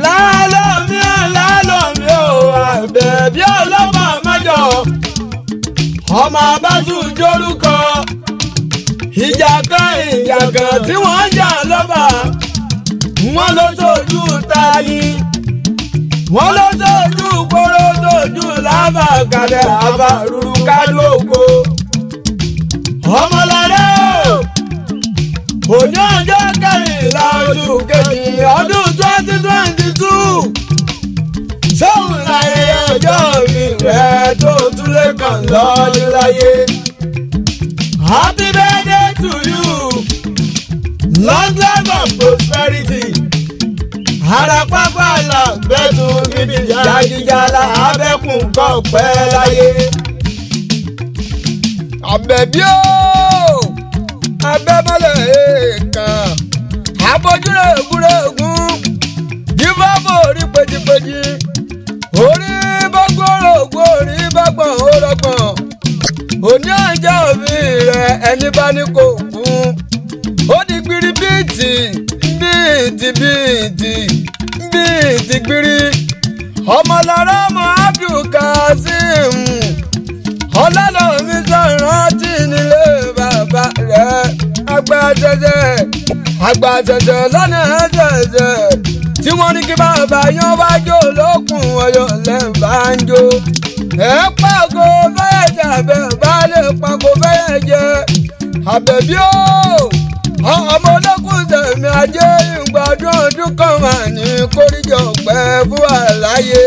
lálọ́mí ò Àbẹ̀bí ọlọ́mọ mẹ́jọ ọmọ abájú jórúkọ ìjà kan tí wọ́n ń jà lọ́ba wọ́n ló tójú tani wọ́n ló tójú kóró tójú lábà kalẹ̀ àbárúrú kálú ògo ọmọlẹ́rẹ́ òní ọjọ́ kẹrìnlá oṣù kejì ọdún 2022 sóhun láyé ọjọ́ mi rẹ̀ tó túlé kan lọ́dún láyé. Happy birthday to you, long life and prosperity. Àràpápá làbẹ́tù bíbí jàgíjàlá abẹ́kùn kọ́ pẹ́ láyé. Àbẹ̀bí o abẹ́mọ́lẹ̀ èèkàn abojúlẹ̀ ògúnrégún jífáfò orí péjìpéjì orí bọ́gbọ́rọ̀ ògùn orí bọ́gbọ̀n òrọ̀gbọ̀n òní àjà òbí rẹ̀ ẹni bá ní kò kún ó di gbiri bíìtì gbiri ọmọlára ọmọ Abdul Kazeem ọlọ́lọ́mí sọ̀rọ̀ tí nílé bàbá rẹ̀ àgbà ṣẹ̀ṣẹ̀ lọ́nà ṣẹ̀ṣẹ̀ tí wọ́n ní kí bàbá yan bá jó lókun ọyọ lẹ́ẹ̀bá ń jó ẹ̀ pàgọ́ fẹ́ẹ́ jẹ Àbẹ̀bá lè pàgọ́ fẹ́ẹ́ jẹ Àbẹ̀bí o ọmọ olókùn tẹ̀mí ajé ìgbàdún ọdún kan mà ní kórìjọ pẹ́ fún àlàyé.